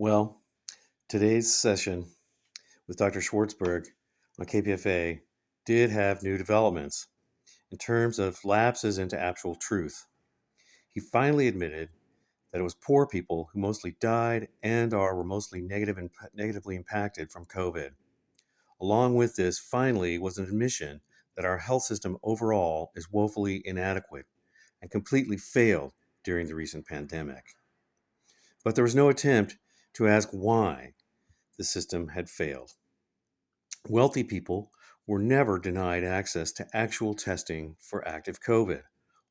Well, today's session with Dr. Schwartzberg on KPFA did have new developments in terms of lapses into actual truth. He finally admitted that it was poor people who mostly died and were mostly negatively impacted from COVID. Along with this, finally, was an admission that our health system overall is woefully inadequate and completely failed during the recent pandemic. But there was no attempt to ask why the system had failed. Wealthy people were never denied access to actual testing for active COVID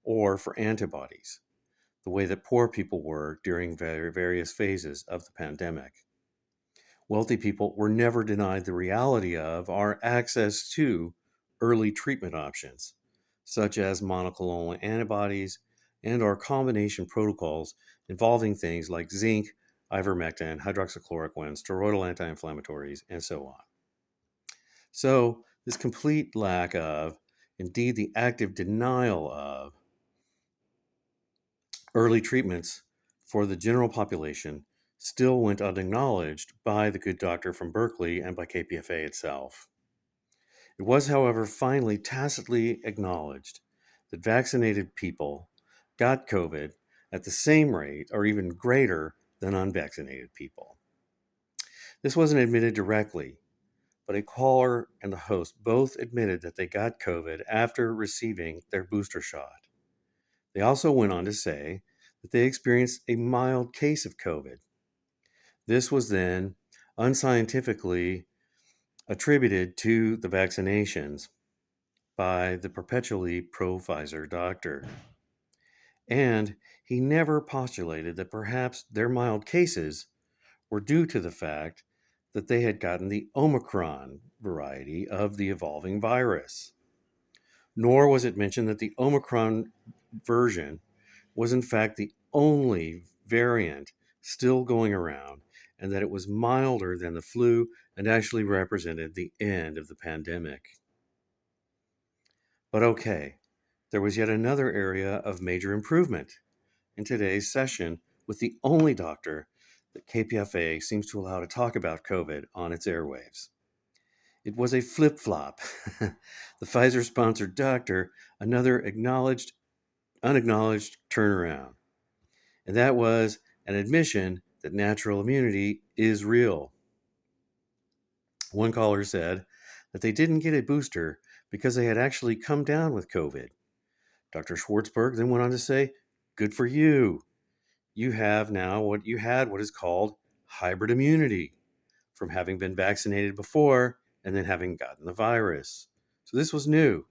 or for antibodies, the way that poor people were during various phases of the pandemic. Wealthy people were never denied the reality of our access to early treatment options, such as monoclonal antibodies and our combination protocols involving things like zinc, ivermectin, hydroxychloroquine, steroidal anti-inflammatories, and so on. So, this complete lack of, indeed the active denial of, early treatments for the general population still went unacknowledged by the good doctor from Berkeley and by KPFA itself. It was, however, finally tacitly acknowledged that vaccinated people got COVID at the same rate or even greater than unvaccinated people. This wasn't admitted directly, but a caller and the host both admitted that they got COVID after receiving their booster shot. They also went on to say that they experienced a mild case of COVID. This was then unscientifically attributed to the vaccinations by the perpetually pro Pfizer doctor. And he never postulated that perhaps their mild cases were due to the fact that they had gotten the Omicron variety of the evolving virus. Nor was it mentioned that the Omicron version was in fact the only variant still going around and that it was milder than the flu and actually represented the end of the pandemic. But okay, there was yet another area of major improvement in today's session with the only doctor that KPFA seems to allow to talk about COVID on its airwaves. It was a flip flop. The Pfizer sponsored doctor, another unacknowledged turnaround. And that was an admission that natural immunity is real. One caller said that they didn't get a booster because they had actually come down with COVID. Dr. Schwartzberg then went on to say, good for you. You have now what is called hybrid immunity from having been vaccinated before and then having gotten the virus. So this was new.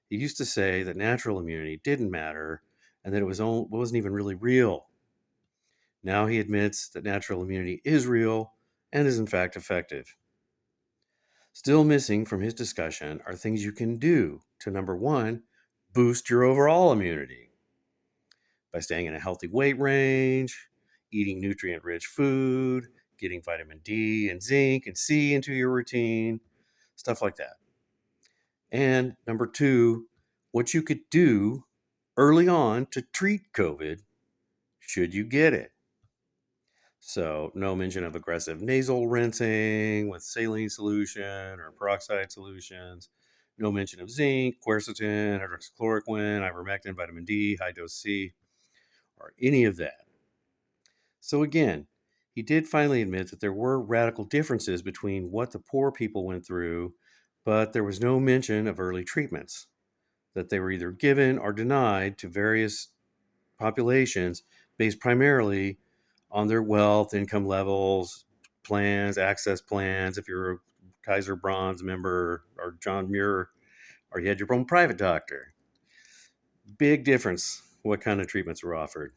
He used to say that natural immunity didn't matter and that it wasn't even really real. Now he admits that natural immunity is real and is in fact effective. Still missing from his discussion are things you can do to, number one, boost your overall immunity by staying in a healthy weight range, eating nutrient-rich food, getting vitamin D and zinc and C into your routine, stuff like that. And number two, what you could do early on to treat COVID should you get it. So, no mention of aggressive nasal rinsing with saline solution or peroxide solutions. No mention of zinc, quercetin, hydroxychloroquine, ivermectin, vitamin D, high dose C, or any of that. So, again, he did finally admit that there were radical differences between what the poor people went through, but there was no mention of early treatments, that they were either given or denied to various populations based primarily on their wealth, income levels, plans, access plans. If you're a Kaiser Bronze member or John Muir, or you had your own private doctor. Big difference what kind of treatments were offered.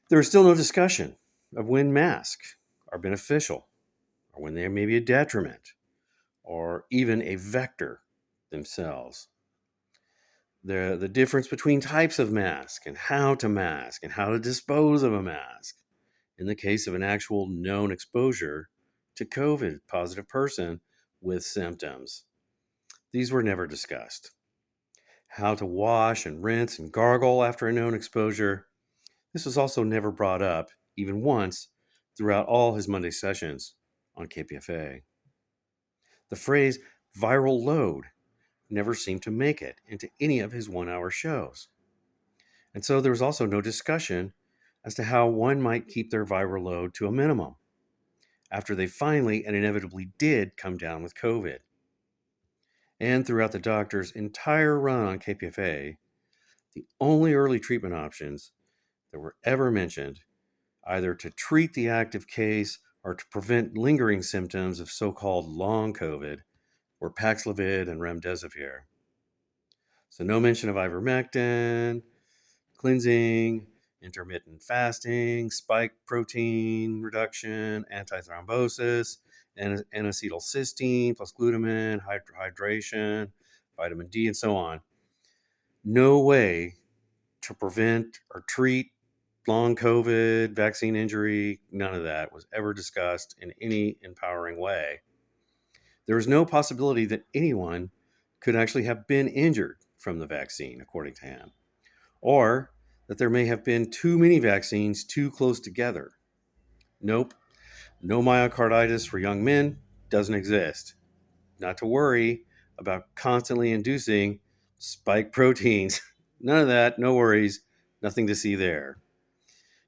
There is still no discussion of when masks are beneficial or when they may be a detriment or even a vector themselves. The difference between types of mask and how to dispose of a mask in the case of an actual known exposure to COVID positive person with symptoms. These were never discussed. How to wash and rinse and gargle after a known exposure. This was also never brought up, even once, throughout all his Monday sessions on KPFA. The phrase viral load never seemed to make it into any of his 1 hour shows. And so there was also no discussion as to how one might keep their viral load to a minimum after they finally and inevitably did come down with COVID. And throughout the doctor's entire run on KPFA, the only early treatment options that were ever mentioned, either to treat the active case or to prevent lingering symptoms of so-called long COVID, were Paxlovid and remdesivir. So no mention of ivermectin, cleansing, intermittent fasting, spike protein reduction, antithrombosis, and N-acetylcysteine plus glutamine, hydration, vitamin D, and so on. No way to prevent or treat long COVID, vaccine injury, none of that was ever discussed in any empowering way. There was no possibility that anyone could actually have been injured from the vaccine, according to him, or that there may have been too many vaccines too close together. Nope, no myocarditis for young men doesn't exist. Not to worry about constantly inducing spike proteins. None of that, no worries, nothing to see there.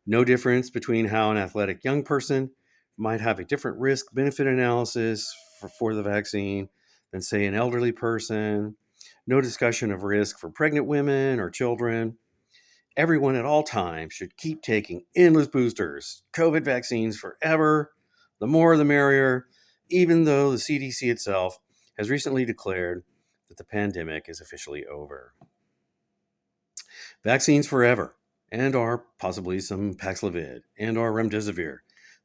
No difference between how an athletic young person might have a different risk benefit analysis for the vaccine than, say, an elderly person. No discussion of risk for pregnant women or children. Everyone at all times should keep taking endless boosters, COVID vaccines forever. The more the merrier, even though the CDC itself has recently declared that the pandemic is officially over. Vaccines forever, and or possibly some Paxlovid, and or remdesivir.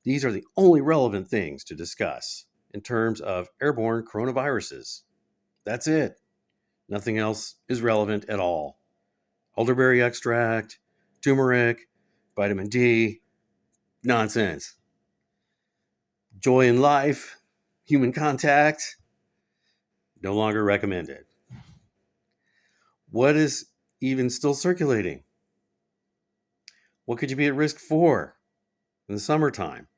These are the only relevant things to discuss in terms of airborne coronaviruses. That's it. Nothing else is relevant at all. Elderberry extract, turmeric, vitamin D, nonsense. Joy in life, human contact, no longer recommended. What is even still circulating? What could you be at risk for in the summertime?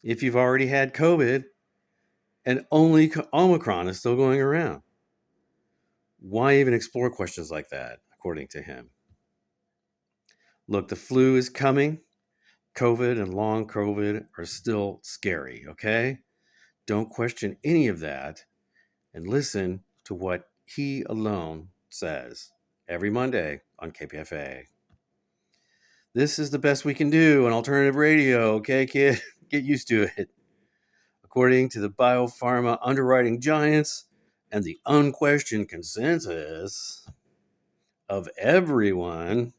If you've already had COVID and only Omicron is still going around. Why even explore questions like that, according to him? Look, the flu is coming. COVID and long COVID are still scary, okay? Don't question any of that and listen to what he alone says every Monday on KPFA. This is the best we can do on alternative radio, okay, kid? Get used to it. According to the biopharma underwriting giants and the unquestioned consensus of everyone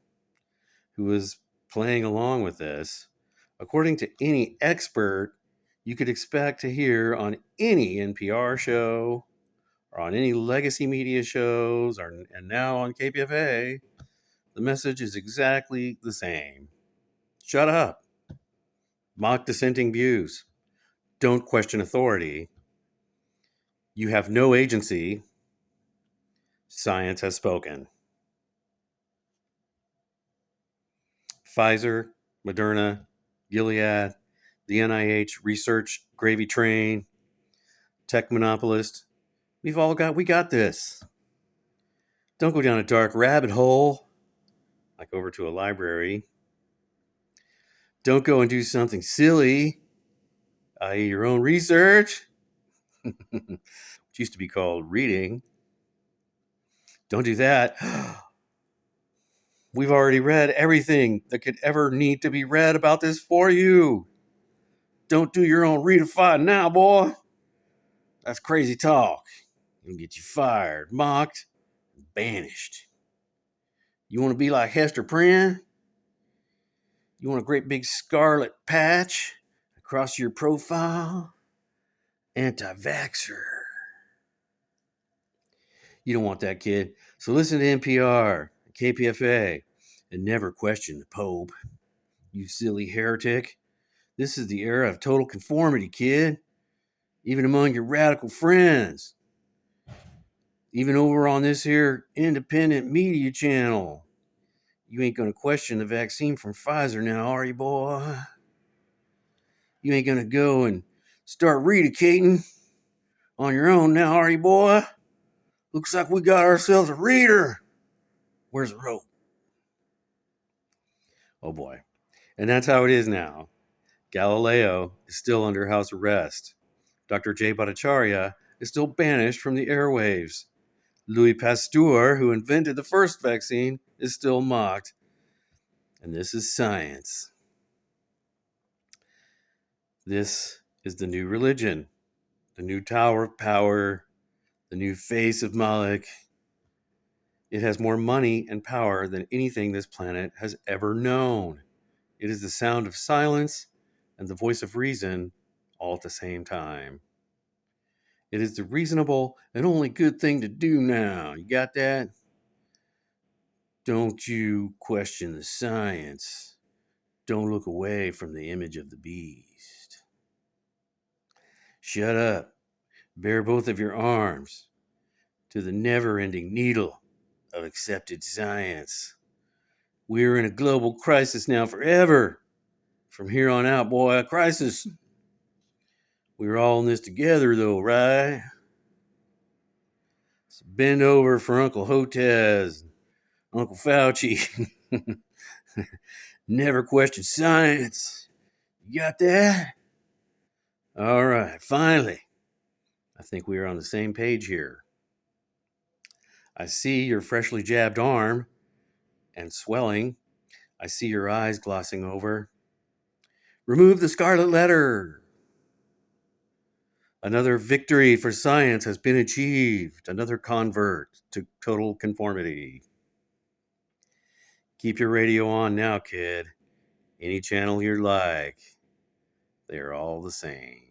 who is playing along with this, according to any expert you could expect to hear on any NPR show or on any legacy media shows and now on KPFA, the message is exactly the same. Shut up. Mock dissenting views. Don't question authority. You have no agency. Science has spoken. Pfizer, Moderna, Gilead, the NIH research gravy train, tech monopolist. We got this. Don't go down a dark rabbit hole, like over to a library. Don't go and do something silly, i.e. your own research, which used to be called reading. Don't do that. We've already read everything that could ever need to be read about this for you. Don't do your own readify now, boy. That's crazy talk. It'll get you fired, mocked, and banished. You want to be like Hester Prynne? You want a great big scarlet patch across your profile? Anti-vaxxer. You don't want that, kid. So listen to NPR, KPFA, and never question the Pope. You silly heretic. This is the era of total conformity, kid. Even among your radical friends. Even over on this here independent media channel. You ain't going to question the vaccine from Pfizer now, are you, boy? You ain't gonna go and start reedicating on your own now, are you, boy? Looks like we got ourselves a reader. Where's the rope? Oh boy. And that's how it is now. Galileo is still under house arrest. Dr. J. Bhattacharya is still banished from the airwaves. Louis Pasteur, who invented the first vaccine, is still mocked. And this is science. This is the new religion, the new tower of power, the new face of Moloch. It has more money and power than anything this planet has ever known. It is the sound of silence and the voice of reason all at the same time. It is the reasonable and only good thing to do now. You got that? Don't you question the science. Don't look away from the image of the beast. Shut up. Bare both of your arms to the never-ending needle of accepted science. We're in a global crisis now forever. From here on out, boy, a crisis. We're all in this together, though, right? So bend over for Uncle Hotez, Uncle Fauci. Never question science. You got that? All right, finally. I think we are on the same page here. I see your freshly jabbed arm and swelling. I see your eyes glossing over. Remove the scarlet letter. Another victory for science has been achieved. Another convert to total conformity. Keep your radio on now, kid. Any channel you like. They're all the same.